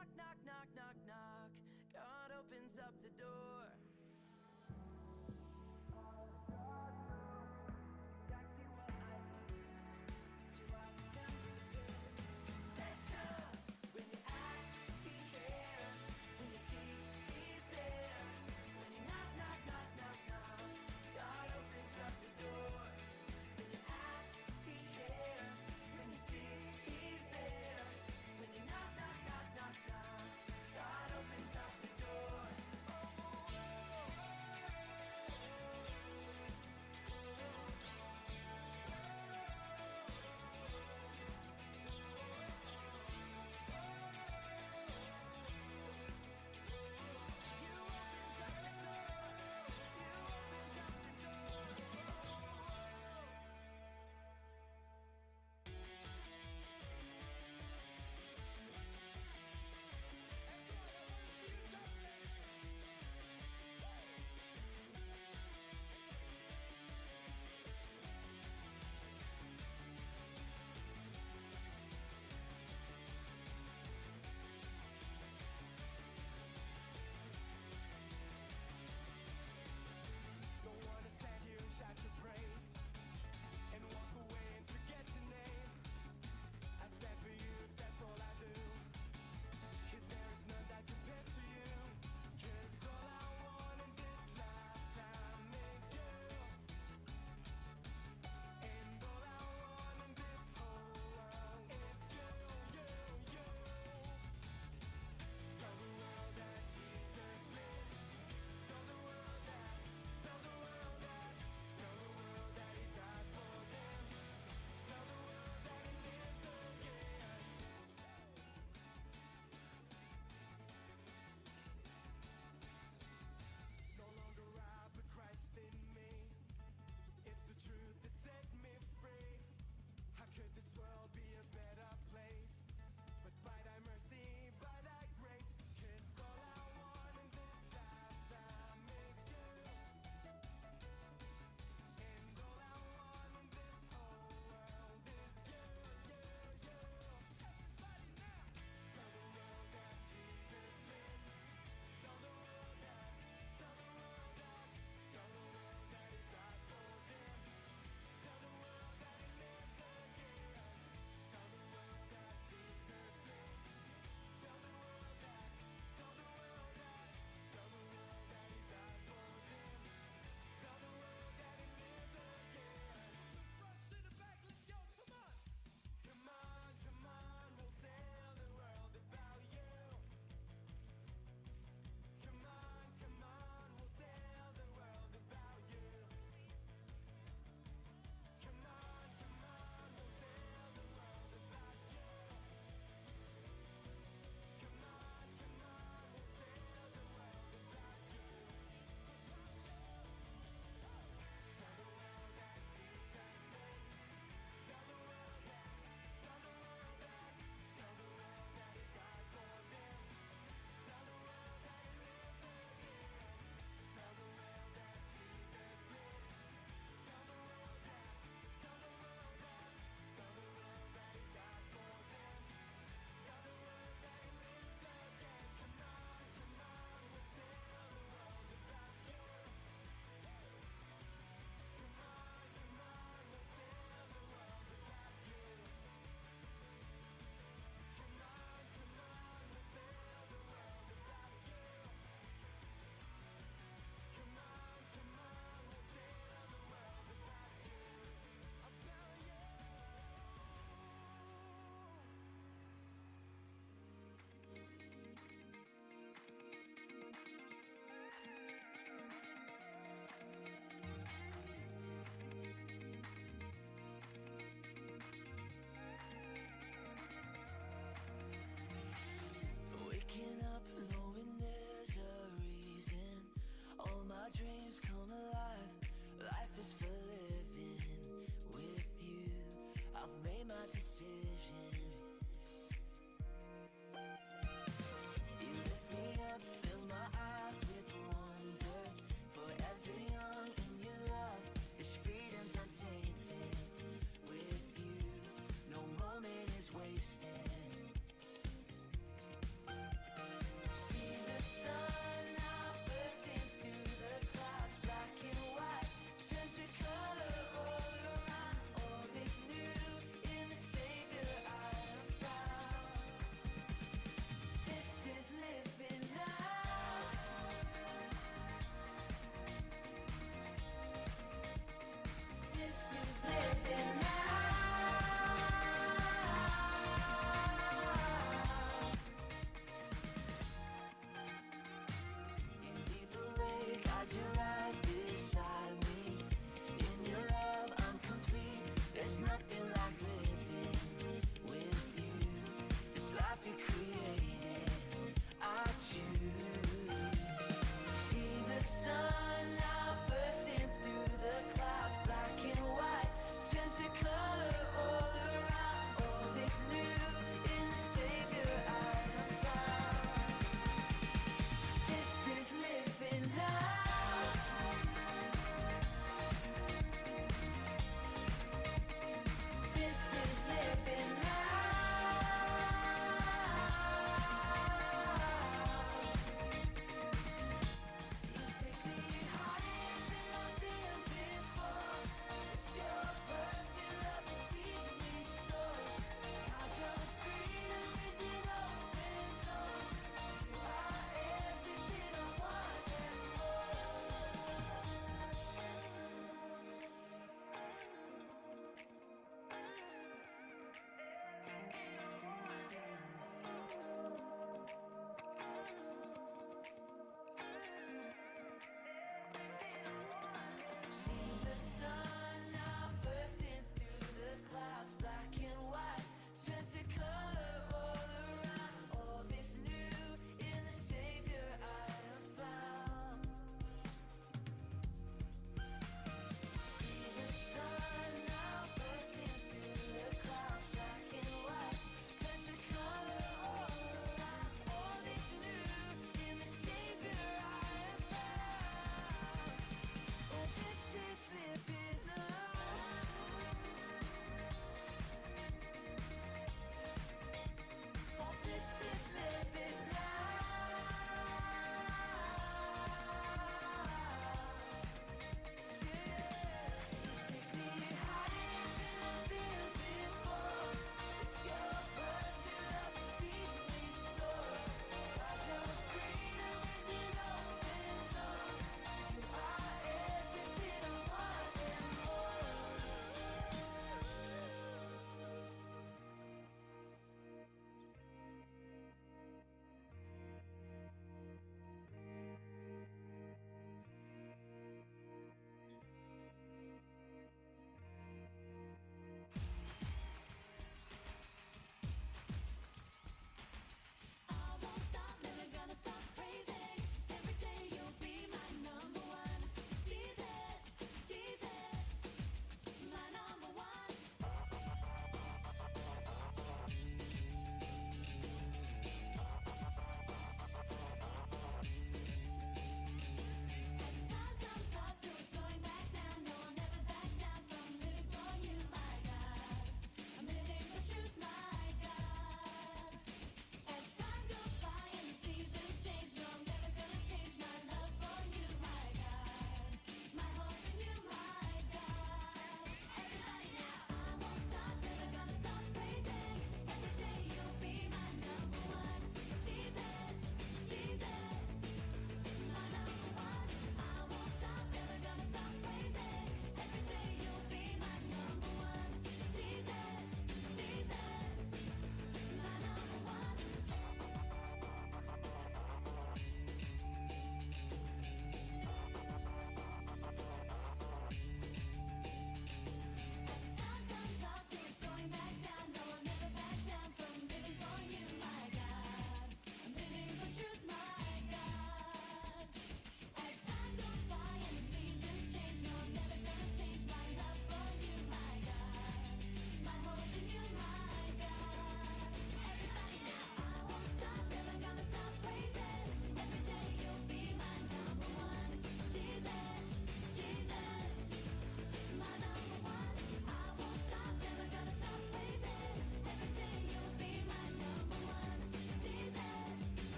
knock, knock, knock, knock, knock, God opens up the door. God opens up the door. Oh,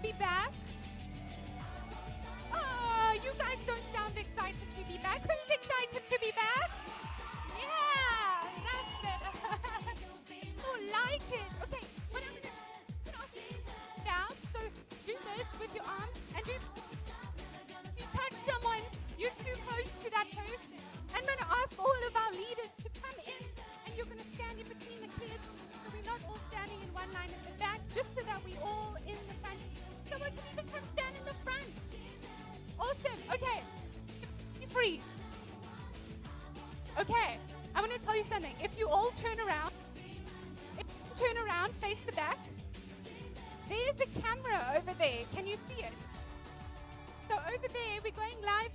be back? Oh, you guys don't sound excited to be back. Who's excited to be back? Yeah, that's it. Oh, like it. Okay, what I'm going to ask you now, so do this with your arm, and you touch someone, you're too close to that person. I'm going to ask all of our leaders to come in, and you're going to stand in between the kids, so we're not all standing in one line at the back, just so that we're all in the front. Someone can even come stand in the front. Awesome. Okay. You freeze. Okay. I want to tell you something. If you all turn around, face the back, there's a camera over there. Can you see it? So over there, we're going live.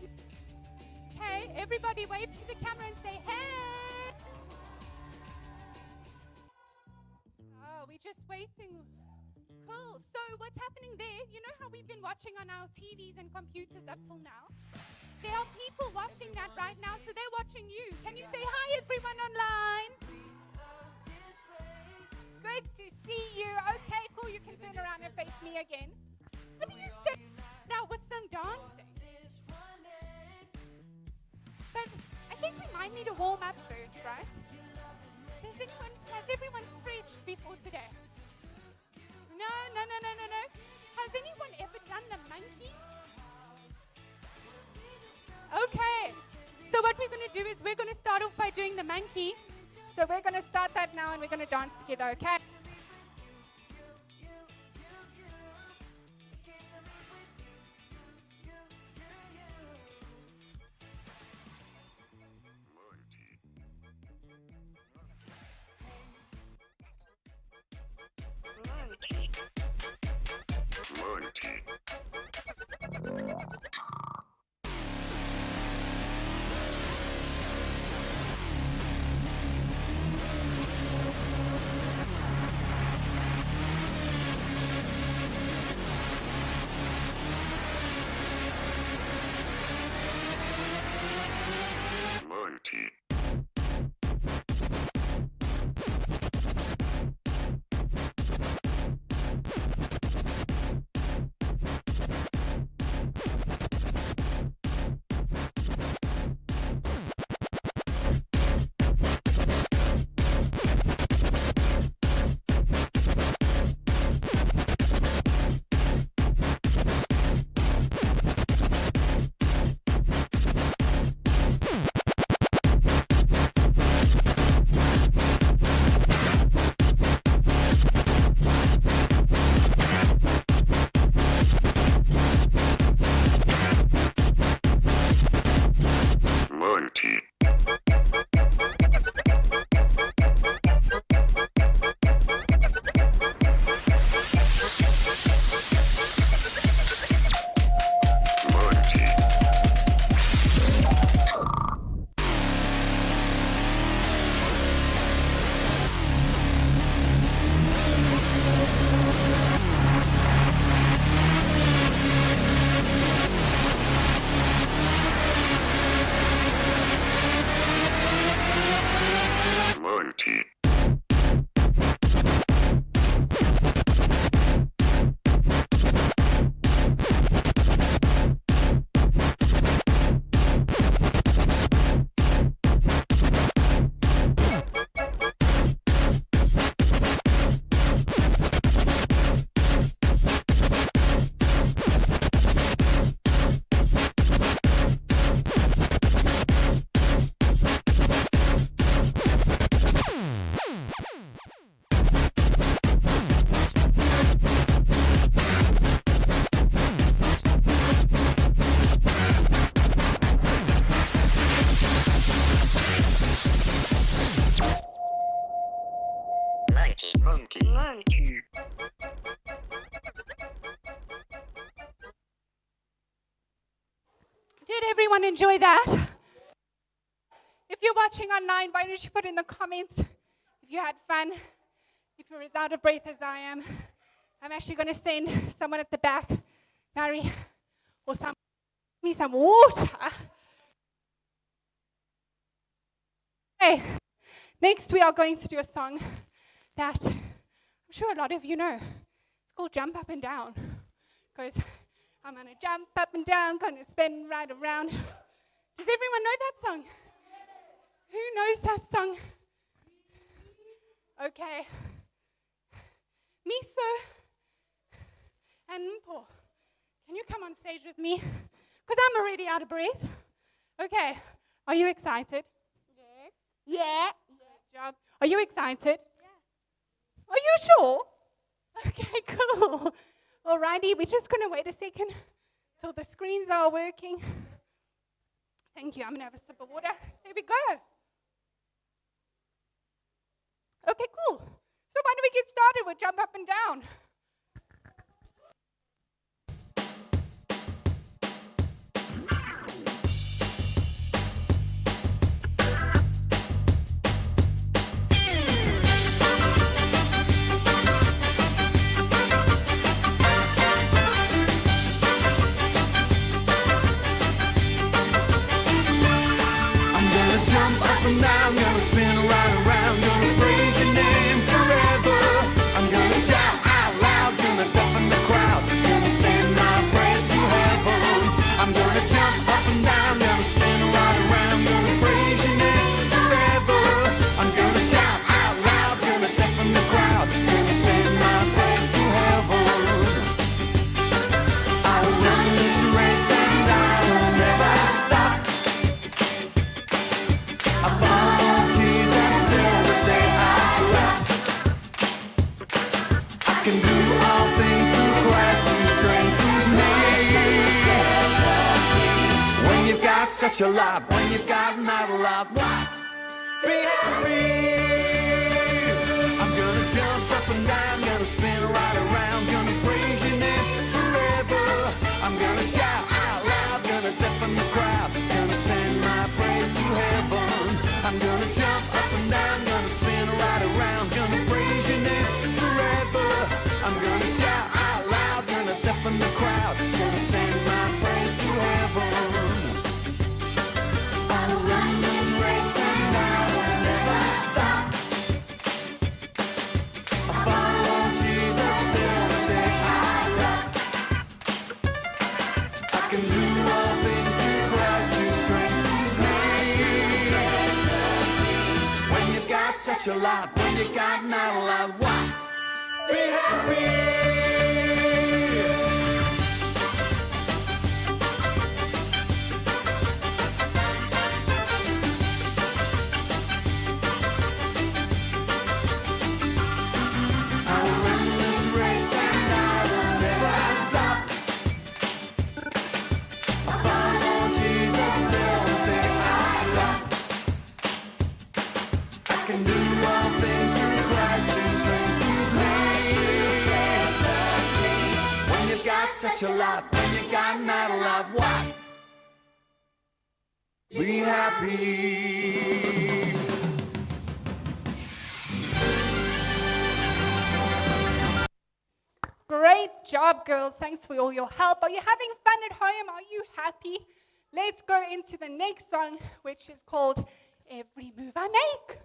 Okay. Everybody wave to the camera and say, hey. Oh, we're just waiting. Cool. So what's happening there? You know how we've been watching on our TVs and computers up till now? There are people watching that right now, so they're watching you. Can you say hi, everyone online? Good to see you. Okay, cool. You can turn around and face me again. What do you say now with some dancing? But I think we might need to warm up first, right? Has everyone stretched before today? No. Has anyone ever done the monkey? Okay. So what we're going to do is we're going to start off by doing the monkey. So we're going to start that now and we're going to dance together, okay? Monkey. Did everyone enjoy that? If you're watching online, why don't you put in the comments if you had fun, if you're as out of breath as I am. I'm actually going to send someone at the back, Mary, or some, me some water. Okay, next we are going to do a song that I'm sure a lot of you know. It's called Jump Up and Down. goes, I'm gonna jump up and down, gonna spin right around. Does everyone know that song? Who knows that song? Okay. Miso and Mpo, can you come on stage with me? Because I'm already out of breath. Okay, are you excited? Yes. Yeah. Good job. Are you excited? Yeah. Are you sure? Okay, cool. Alrighty, we're just going to wait a second till the screens are working. Thank you. I'm going to have a sip of water. There we go. Okay, cool. So why don't we get started with Jump Up and Down? I'm gonna spin right around, gonna praise your name forever. I'm gonna shout out loud, gonna deafen the crowd, gonna send my praise to heaven. I'm gonna jump up and down, gonna spin right around, gonna praise your name forever. I'm gonna shout out loud, gonna deafen the crowd, gonna send my praise to heaven. I will run this race and I will never stop. Such a lot, when you've got not a lot, what? Be happy. I'm gonna jump up and down, gonna spin right around, gonna praise your name forever. I'm gonna shout out loud, gonna deafen the crowd, gonna send my praise to heaven. I'm gonna jump up and down, gonna spin right around, gonna praise your name forever. I'm gonna shout out loud, gonna deafen the crowd, gonna send my praise to heaven. Such a lot, when you got not a lot, what? Be happy. I will run this race and I will never stop. I follow Jesus till the day I drop. I can do all things through Christ who strengthens me. When you've got such a lot, when you got not a lot, what? Be happy. Great job, girls. Thanks for all your help. Are you having fun at home? Are you happy? Let's go into the next song, which is called Every Move I Make.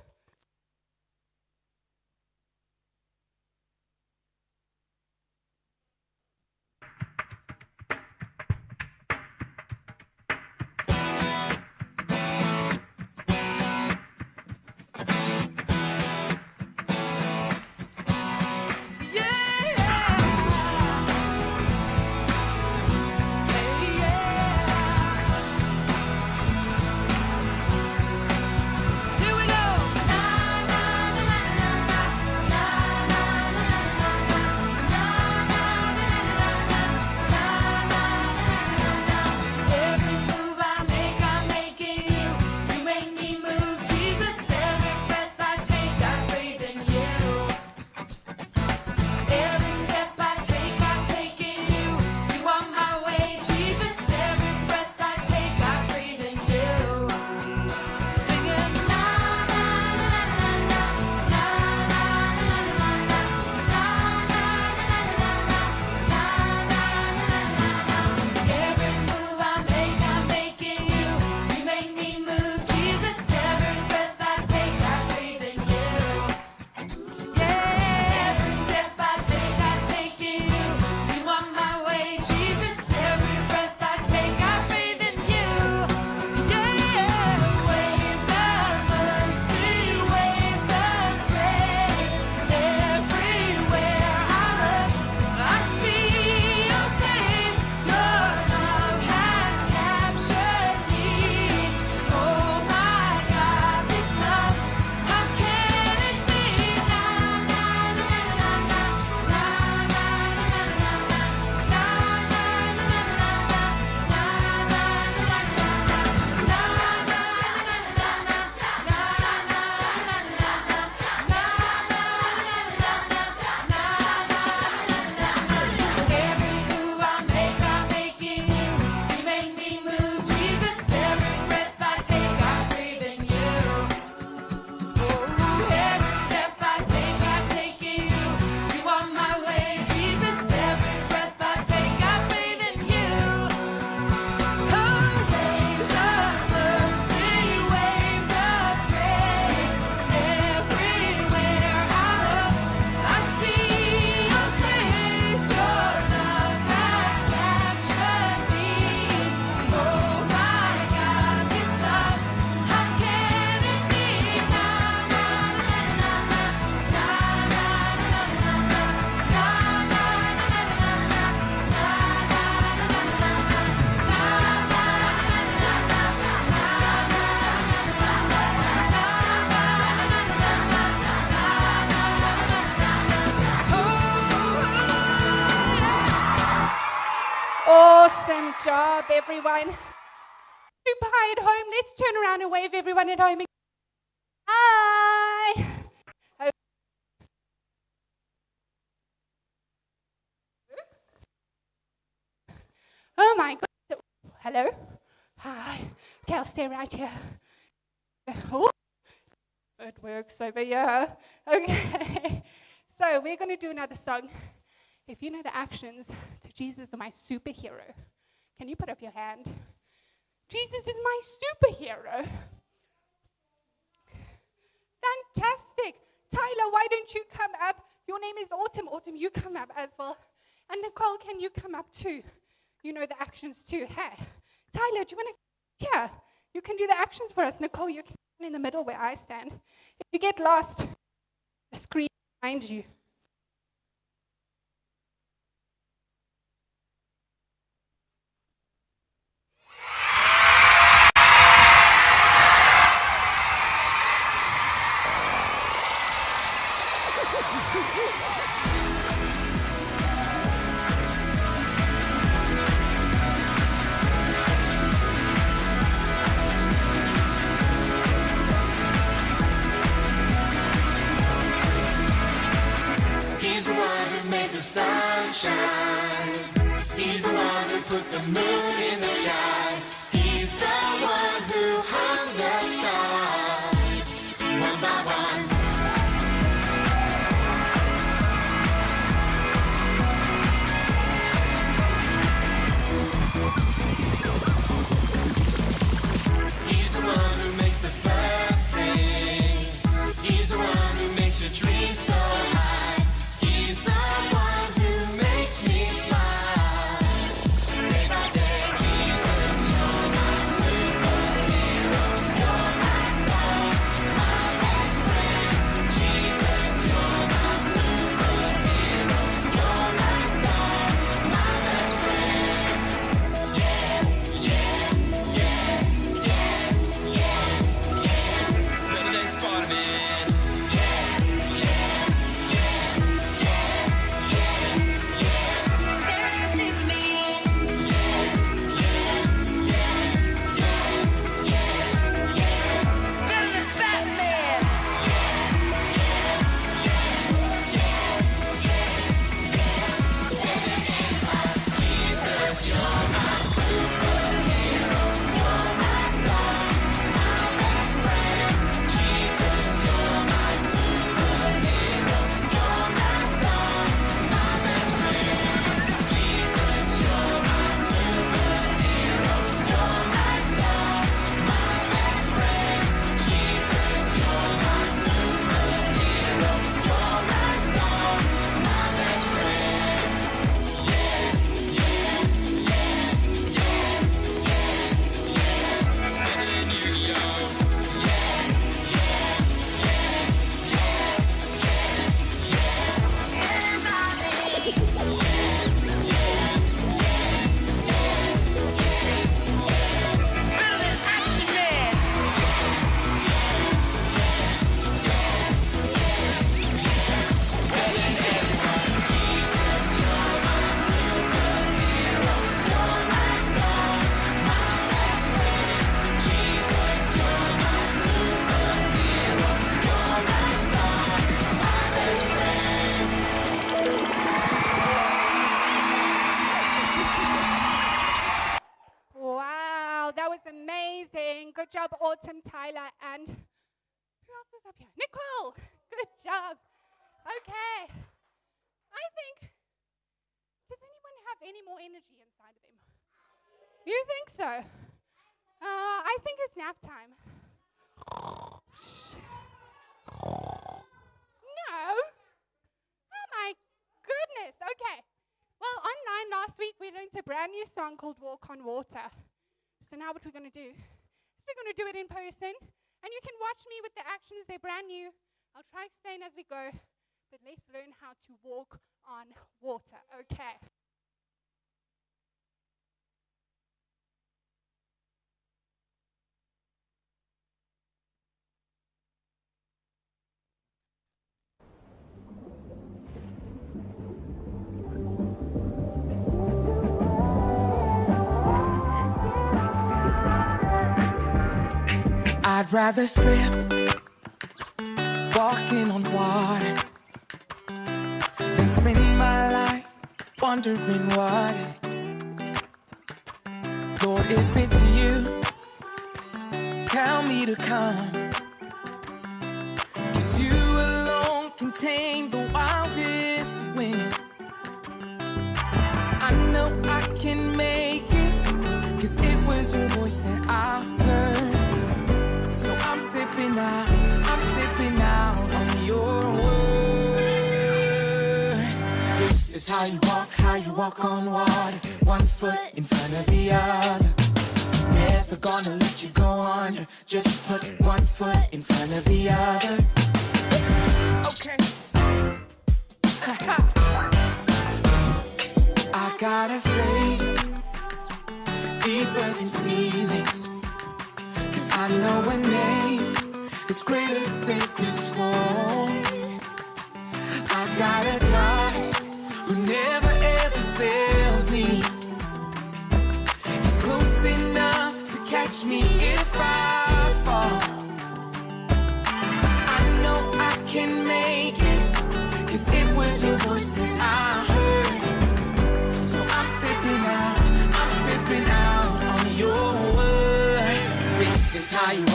Here we go. job, everyone. Super high at home. Let's turn around and wave everyone at home. Hi. Oh my God. Hello. Hi. Okay, I'll stay right here. Oh, it works over here. Okay. So we're going to do another song. If you know the actions to Jesus is my superhero, can you put up your hand? Jesus is my superhero. Fantastic. Tyler, why don't you come up? Your name is Autumn. Autumn, you come up as well. And Nicole, can you come up too? You know the actions too. Hey, Tyler, do you want to? Yeah, you can do the actions for us. Nicole, you can stand in the middle where I stand. If you get lost, the screen behind you. He's the one who makes the sun shine. He's the one who puts the moon in the sky. He's the one who hung the stars one by one. He's the one who makes the birds sing. He's the one who makes your dreams so high. He's the one who makes me smile. Day by day, Jesus, you're my superhero. You're my star, my best friend. Jesus, you're my superhero. You're my star, my best friend. Yeah, yeah, yeah, yeah, yeah, yeah. Better than Spider-Man. Yeah, yeah, yeah, yeah, yeah, yeah. Better than Superman. Yeah, yeah, yeah, yeah, yeah, yeah. Better than Batman. Jesus, you're my superhero. You're my star, my best friend. Jesus, you're my superhero. You're my star, my best friend. Jesus, you're my superhero. You're my star, my best friend. Jesus, you're my superhero. You're my star, my best friend. Yeah, yeah, yeah, yeah, yeah, yeah. Better than you, yo. Yeah, yeah, yeah, yeah, yeah, yeah. Better than Bobby. Yeah, yeah, yeah, yeah, yeah, yeah. Better than Action Man. Jesus, you're my superhero. You're my star, my best friend. Jesus, you're my superhero. You're my star, my best friend. Wow, that was amazing. Good job, Autumn, Tyler, and who else was up here? Nicole. Good job. Okay. I think, does anyone have any more energy inside of them? You think so? I think it's nap time. No? Oh my goodness. Okay. Well, online last week we learned a brand new song called Walk on Water. So now what we're going to do is we're going to do it in person. And you can watch me with the actions. They're brand new. I'll try to explain as we go. But let's learn how to walk on water. Okay. I'd rather slip walking on water than spend my life wondering what if. Lord, if it's you, tell me to come. 'Cause you alone can tame the wildest wind. I know I can make it, 'cause it was your voice that I heard. So I'm stepping out on your word. This is how you walk on water, one foot in front of the other. Never gonna let you go under, just put one foot in front of the other. Okay. I got a faith deeper than feelings, 'cause I know a name that's greater than this storm. I got a God who never ever fails me. He's close enough to catch me if I fall. I know I can make it, 'cause it was your voice that I heard. So I'm stepping out on your word. This is how you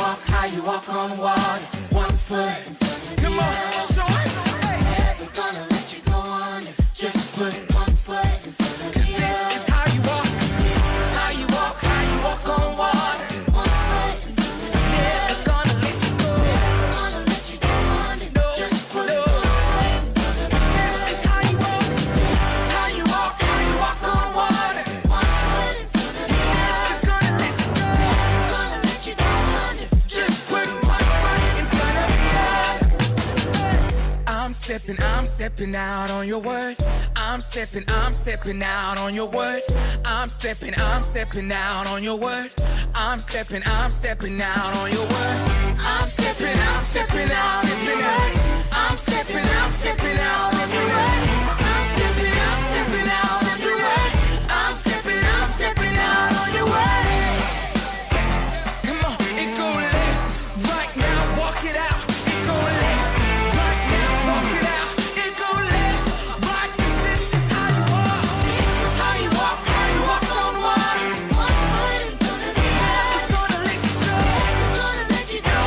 walk on water, one foot in front of the other. Come on, show it. Hey. Never gonna let you go under, just put one foot in front of the other. 'Cause this is how you walk. This is how you walk on water. One foot in front of the other. Never gonna let you go. Never gonna let you go under. No, just put one foot in front of the other. This is how you walk. This is how you walk on water. One foot in front of the other. Never gonna let you go. Never gonna let you go under. Just put one foot in front of the other. I'm stepping out on your word. I'm stepping out on your word. I'm stepping out on your word. I'm stepping out on your word. I'm stepping out. I'm stepping out on your word. I'm stepping out on your word. I'm stepping out on your word. Come on, it go left, right now, walk it out. It go left, right now, walk it out. It go left, right, 'cause this is how you walk. This is how you walk on water. One foot in front of the other. Never gonna let you go. Never gonna let you go.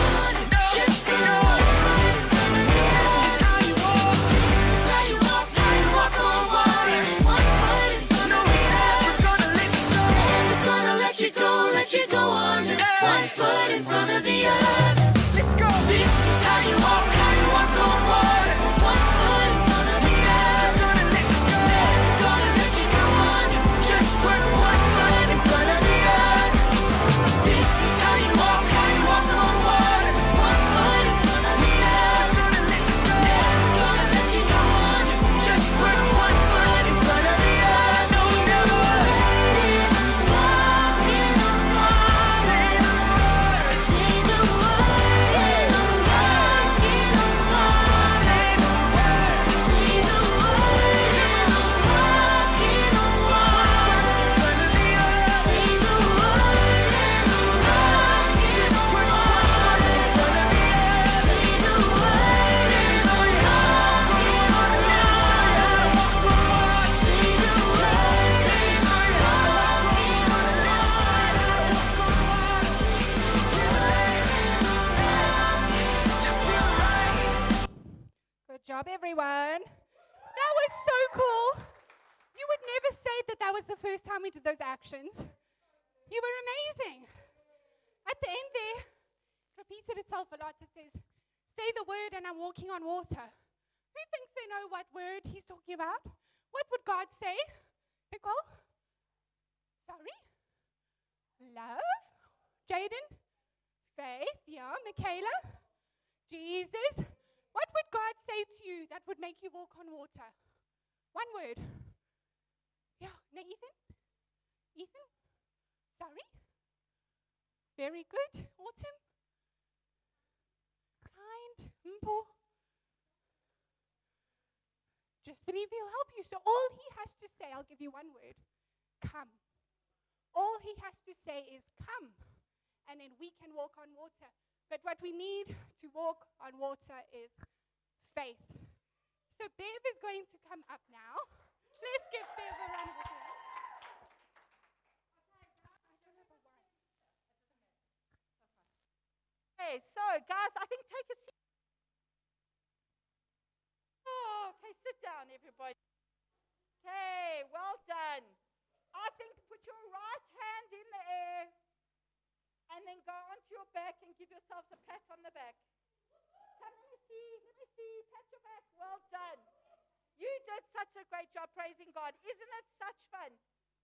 No, just be on. One foot in front of the other. This is how you walk. This is how you walk on water. One foot in front of the other. No, he's never gonna let you go. Never gonna let you go under. One foot in front of the other. Let's go. This is how you walk on water. One foot in front of the other. Never gonna let you go. Never gonna let you go under. Just put one foot in front of the other. This is how you walk on water. One foot in front of the other. Never gonna let you go. Never gonna let you go under. Just put one foot in front of the other. No, never. Walking on water. Say the word. Say the word. And I'm walking on water. Say the word. Say the word. And I'm walking on water. In front of the other. Say the word. And I'm walking. Just put one foot in front of the other. Say the word. And I'm walking on water. Say the word. And I'm walking on water. Good job, everyone. That was so cool. You would never say that was the first time we did those actions. You were amazing. At the end there, it repeated itself a lot. It says, say the word and I'm walking on water. Who thinks they know what word he's talking about? What would God say? Nicole? Sorry? Love? Jaden? Faith? Yeah. Michaela? Jesus? What would God say to you that would make you walk on water? One word. Yeah. No, Ethan? Ethan? Sorry? Very good. Autumn? Kind? Mpo? Just believe he'll help you. So all he has to say, I'll give you one word. Come. All he has to say is come. And then we can walk on water. But what we need to walk on water is faith. So Bev is going to come up now. Let's give Bev a round of applause. Okay, so guys, I think take a seat. Oh, okay, sit down, everybody. Okay, well done. I think put your right hand in the air and then go onto your back and give yourselves a pat on the back. Come, let me see, pat your back. Well done. You did such a great job praising God. Isn't it such fun?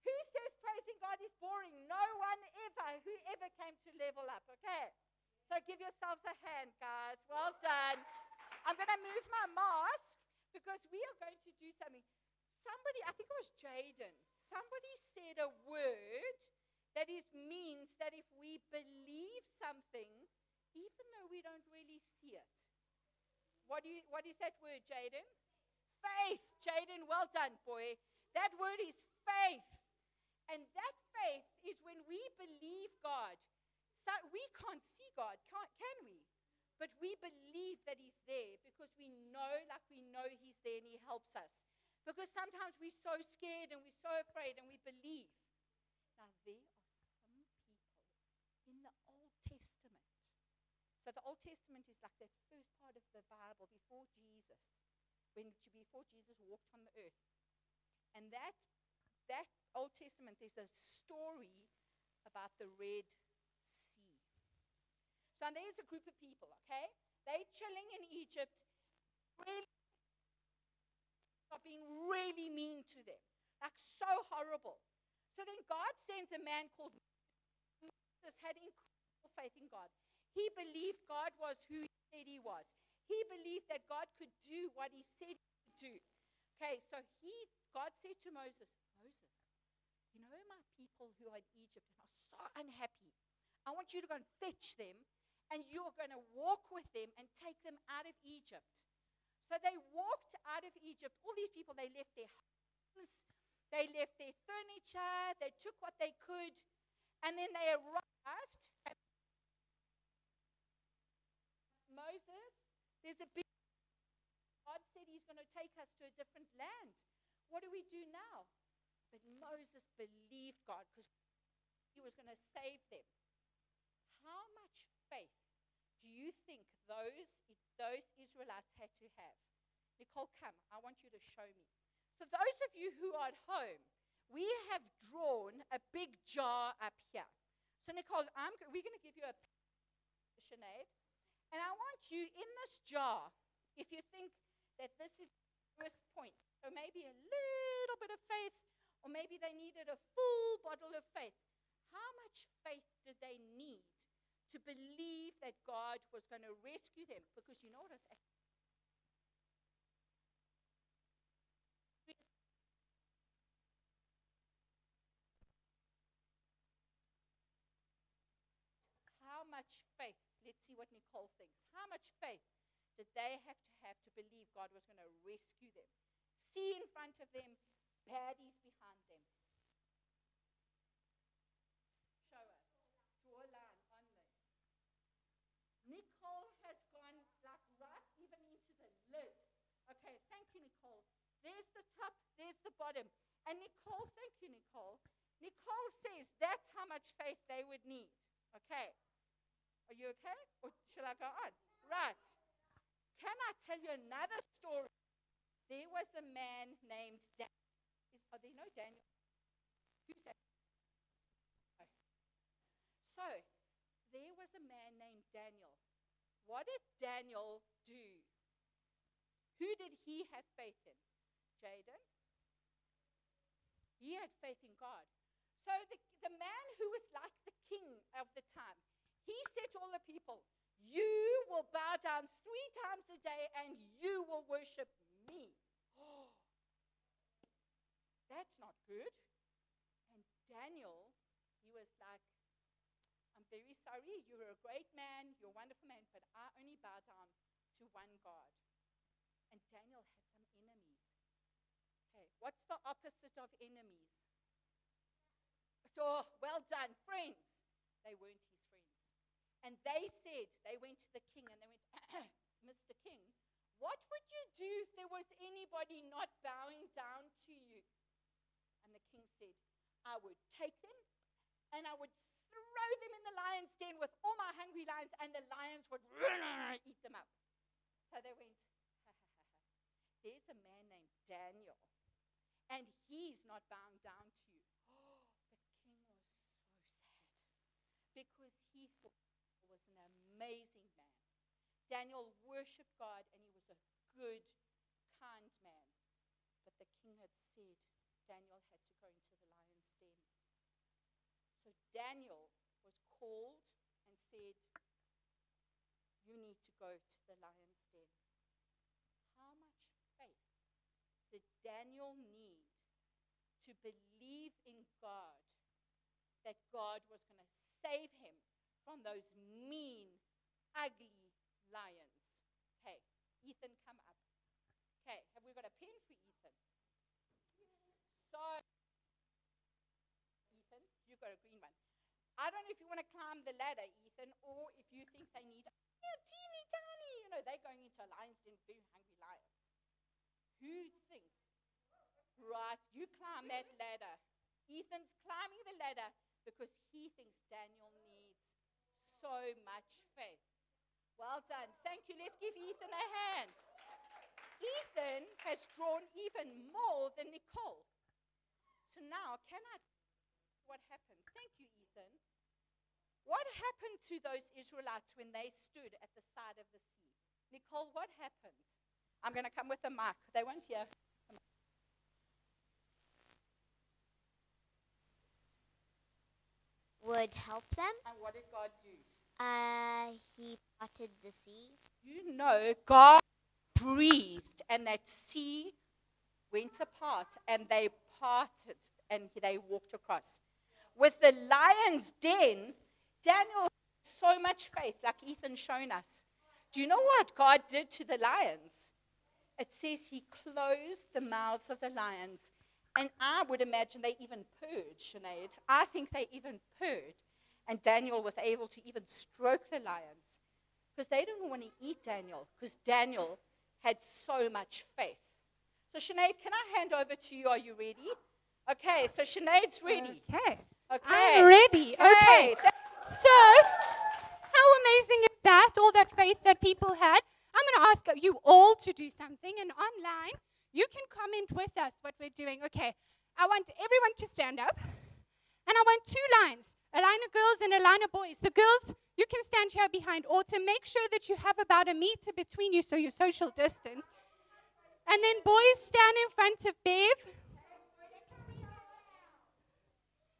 Who says praising God is boring? No one ever, who ever came to Level Up, okay? So give yourselves a hand, guys. Well done. I'm going to move my mask because we are going to do something. Somebody, I think it was Jaden, somebody said a word that means that if we believe something, even though we don't really see it. What is that word, Jaden? Faith. Jaden, well done, boy. That word is faith. And that faith is when we believe God. So we can't see God, can we? But we believe that He's there because we know, like we know He's there and He helps us. Because sometimes we're so scared and we're so afraid and we believe. Now, there are some people in the Old Testament. So the Old Testament is like that first part of the Bible before Jesus, before Jesus walked on the earth. And that Old Testament, there's a story about the Red Sea. So there's a group of people, okay? They're chilling in Egypt, really are being really mean to them, like so horrible. So then God sends a man called Moses, had incredible faith in God. He believed God was who He said He was. He believed that God could do what He said He could do. Okay, so God said to Moses, you know my people who are in Egypt and are so unhappy. I want you to go and fetch them, and you're going to walk with them and take them out of Egypt. So they walked out of Egypt. All these people, they left their homes, they left their furniture, they took what they could, and then they arrived at Moses. There's a big, God said He's going to take us to a different land. What do we do now? But Moses believed God because He was going to save them. How much faith do you think those Israelites had to have? Nicole, come. I want you to show me. So those of you who are at home, we have drawn a big jar up here. So Nicole, we're going to give you a Sinead. And I want you in this jar, if you think that this is the first point, or maybe a little bit of faith, or maybe they needed a full bottle of faith. How much faith did they need to believe that God was going to rescue them? Because you know what? How much faith? Let's see what Nicole thinks. How much faith did they have to believe God was going to rescue them? See in front of them, baddies behind them. Show us. Draw a line on them. Nicole has gone like right even into the lid. Okay, thank you, Nicole. There's the top, there's the bottom. And Nicole, thank you, Nicole. Nicole says that's how much faith they would need. Okay. Are you okay? Or shall I go on? Right. Can I tell you another story? There was a man named Daniel. Are there no Daniel? Who's that? No. So, there was a man named Daniel. What did Daniel do? Who did he have faith in? Jaden? He had faith in God. So the man who was like the king of the time, he said to all the people, you will bow down 3 times a day and you will worship me. Oh, that's not good. And Daniel, he was like, I'm very sorry, you're a great man, you're a wonderful man, but I only bow down to one God. And Daniel had some enemies. Okay, what's the opposite of enemies? So, well done, friends. They weren't his friends. And they went to the king and they went, Mr. King, what would you do if there was anybody not bowing down to you? And the king said, I would take them and I would throw them in the lion's den with all my hungry lions, and the lions would eat them up. So they went, there's a man named Daniel, and he's not bowing down to you. The king was so sad because he thought he was an amazing man. Daniel worshipped God, and he was a good, kind man. But the king had said Daniel had to go into the lion's den. So Daniel was called and said, you need to go to the lion's den. How much faith did Daniel need to believe in God, that God was going to save him from those mean, ugly lions? Okay, Ethan, come up. Okay, have we got a pen for Ethan? So, Ethan, you've got a green one. I don't know if you want to climb the ladder, Ethan, or if you think they need teeny tiny, they're going into a lion's den, very hungry lions. Who thinks, right, you climb that ladder. Ethan's climbing the ladder because he thinks Daniel needs so much faith. Well done. Thank you. Let's give Ethan a hand. Ethan has drawn even more than Nicole. So now, what happened? Thank you, Ethan. What happened to those Israelites when they stood at the side of the sea? Nicole, what happened? I'm going to come with a mic. They won't hear. Would help them. And what did God do? He parted the sea. You know, God breathed, and that sea went apart, and they parted, and they walked across. With the lion's den, Daniel had so much faith, like Ethan's shown us. Do you know what God did to the lions? It says he closed the mouths of the lions. And I would imagine they even purred, Sinead. I think they even purred. And Daniel was able to even stroke the lions because they didn't want to eat Daniel because Daniel had so much faith. So Sinead, can I hand over to you? Are you ready? Okay, so Sinead's ready. Okay. Okay. I'm ready. Okay. Okay. So, how amazing is that? All that faith that people had. I'm going to ask you all to do something, and online, you can comment with us what we're doing. Okay, I want everyone to stand up, and I want two lines, a line of girls and a line of boys. The girls, you can stand here behind Autumn. Make sure that you have about a meter between you so you social distance. And then boys, stand in front of Bev.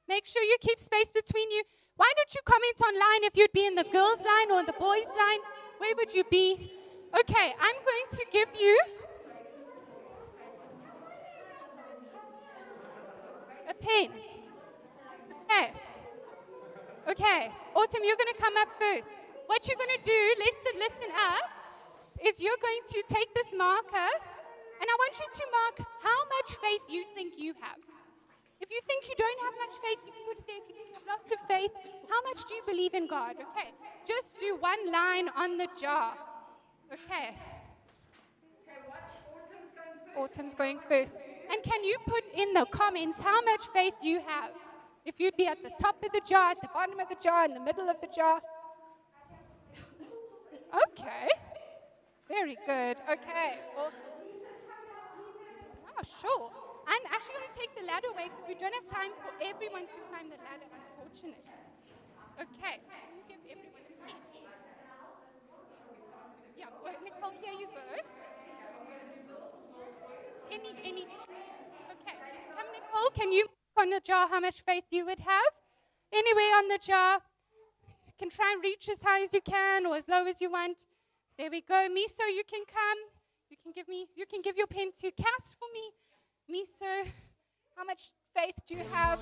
Make sure you keep space between you. Why don't you comment online if you'd be in the girls' line or the boys' line? Where would you be? Okay, I'm going to give you a pen. Okay. Okay. Autumn, you're going to come up first. What you're going to do, listen up, is you're going to take this marker, and I want you to mark how much faith you think you have. If you think you don't have much faith, you can put it there. If you think you have lots of faith, how much do you believe in God? Okay. Just do one line on the jar. Okay. Autumn's going first. And can you put in the comments how much faith you have? If you'd be at the top of the jar, at the bottom of the jar, in the middle of the jar. Okay. Very good. Okay. Oh, sure. I'm actually going to take the ladder away because we don't have time for everyone to climb the ladder, unfortunately. Okay. Can you give everyone a pen? Yeah. Well, Nicole, here you go. Any. Okay. Come, Nicole, can you mark on the jar how much faith you would have? Anywhere on the jar. You can try and reach as high as you can or as low as you want. There we go. Miso, you can come. You can give your pen to Cass for me. Miso, how much faith do you have?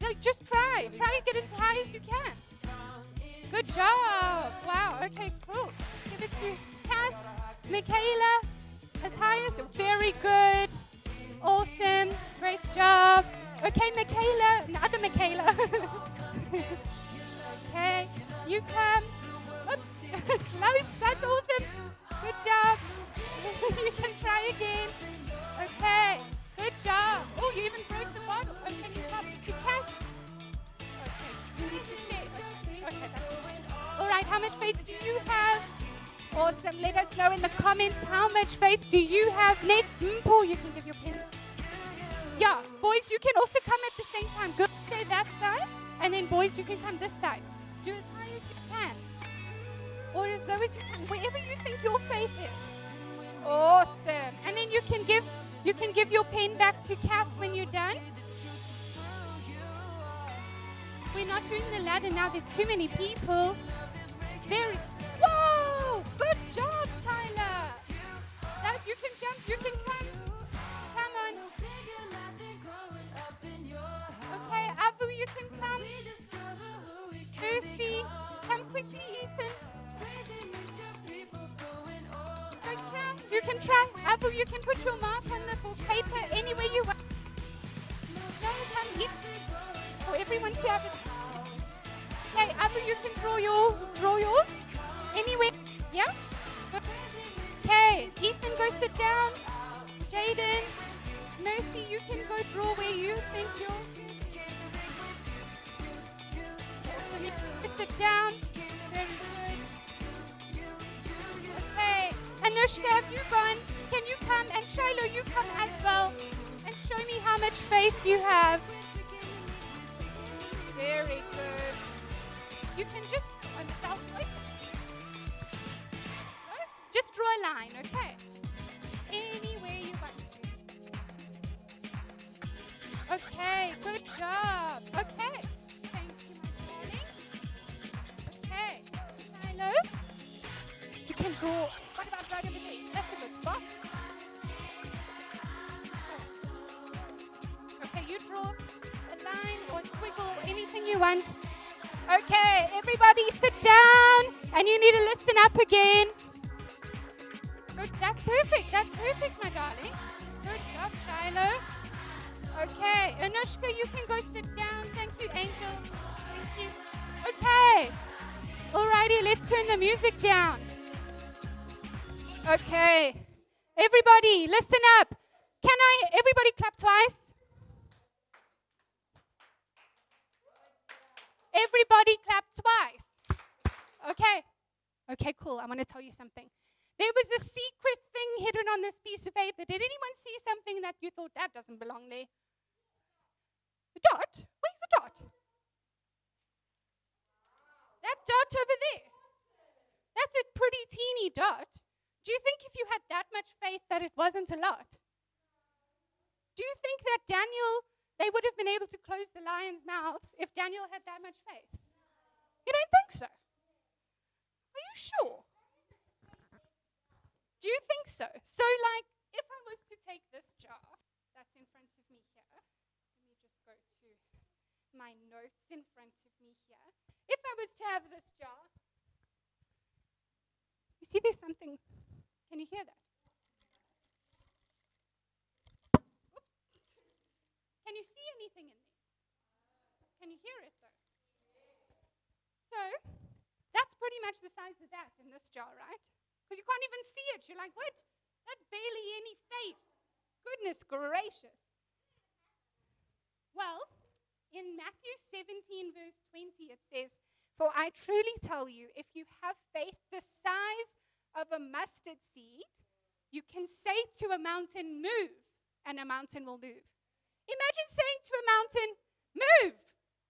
No, just try. Try and get as high as you can. Good job. Wow. Okay, cool. Give it to Cass. Michaela, as high as, very good. Awesome. Great job. Okay, Michaela, another Michaela. Okay. you come. Oops. Close. That's awesome. Good job. You can try again. Okay. Good job. Oh, you even broke the bottle. Okay, you come to Cass. Okay. You need to share. Okay, that's all. All right. How much faith do you have? Awesome. Let us know in the comments how much faith do you have. Next, Paul, you can give your pen. Yeah, boys, you can also come at the same time. Girls, stay that side, and then boys, you can come this side. Do as high as you can, or as low as you can, wherever you think your faith is. Awesome. And then you can give your pen back to Cass when you're done. We're not doing the ladder now. There's too many people. Whoa! Good job, Tyler. That you can jump. You can come. Come on. Okay, Abu, you can come. Lucy, come quickly, Ethan. Okay, you can try. Abu, you can put your mark on the paper anywhere you want. No, come Ethan. For everyone to have it. Okay, Abu, you can draw yours. Anywhere. Yeah? Okay, Ethan, go sit down. Jaden, Mercy, you can go draw where you think you're. So you can sit down. Very good. Okay, Anushka, have you gone? Can you come? And Shiloh, you come as well. And show me how much faith you have. Very good. You can just just draw a line, okay? Anywhere you want to. Okay, good job. Okay. Thank you, my darling. Okay. Milo. You can draw. What about right over there? That's a good spot. Okay, you draw a line or squiggle, anything you want. Okay, everybody sit down, and you need to listen up again. Good, that's perfect, my darling. Good job, Shiloh. Okay, Anushka, you can go sit down. Thank you, Angel. Thank you. Okay, alrighty, let's turn the music down. Okay, everybody, listen up. Everybody clap twice? Everybody clap twice. Okay, cool. I want to tell you something. There was a secret thing hidden on this piece of paper. Did anyone see something that you thought that doesn't belong there? The dot? Where's the dot? That dot over there. That's a pretty teeny dot. Do you think if you had that much faith that it wasn't a lot? Do you think that they would have been able to close the lions' mouths if Daniel had that much faith? You don't think so? Are you sure? Do you think so? So, like, if I was to take this jar that's in front of me here, let me just go to my notes in front of me here. If I was to have this jar, you see there's something, can you hear that? Can you see anything in there? Can you hear it though? So, that's pretty much the size of that in this jar, right? Because you can't even see it. You're like, what? That's barely any faith. Goodness gracious. Well, in Matthew 17, verse 20, it says, "For I truly tell you, if you have faith the size of a mustard seed, you can say to a mountain, move, and a mountain will move." Imagine saying to a mountain, move,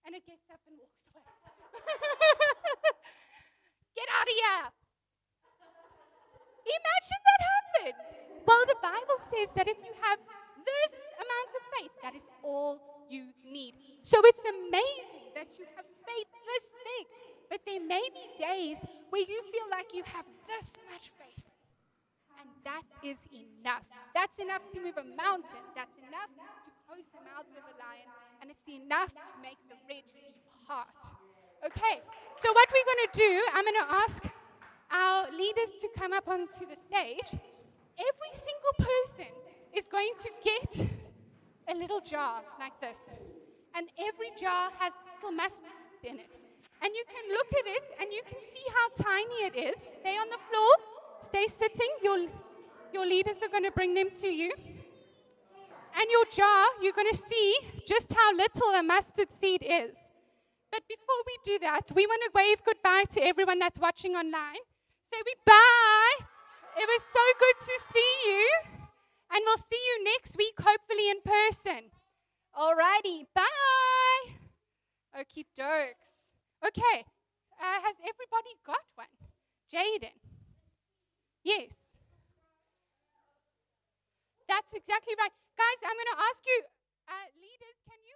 and it gets up and walks away. Get out of here. Imagine that happened. Well, the Bible says that if you have this amount of faith, that is all you need. So it's amazing that you have faith this big, but there may be days where you feel like you have this much faith. And that is enough. That's enough to move a mountain. That's enough to close the mouth of a lion. And it's enough to make the Red Sea part. Okay, so what we're going to do, I'm going to ask our leaders to come up onto the stage. Every single person is going to get a little jar like this. And every jar has a little mustard in it. And you can look at it and you can see how tiny it is. Stay on the floor, stay sitting. Your leaders are going to bring them to you. And your jar, you're going to see just how little a mustard seed is. But before we do that, we want to wave goodbye to everyone that's watching online. Say we bye. It was so good to see you. And we'll see you next week, hopefully in person. Alrighty, bye. Okie dokes. Okay, has everybody got one? Jaden? Yes. That's exactly right. Guys, I'm going to ask you, leaders, can you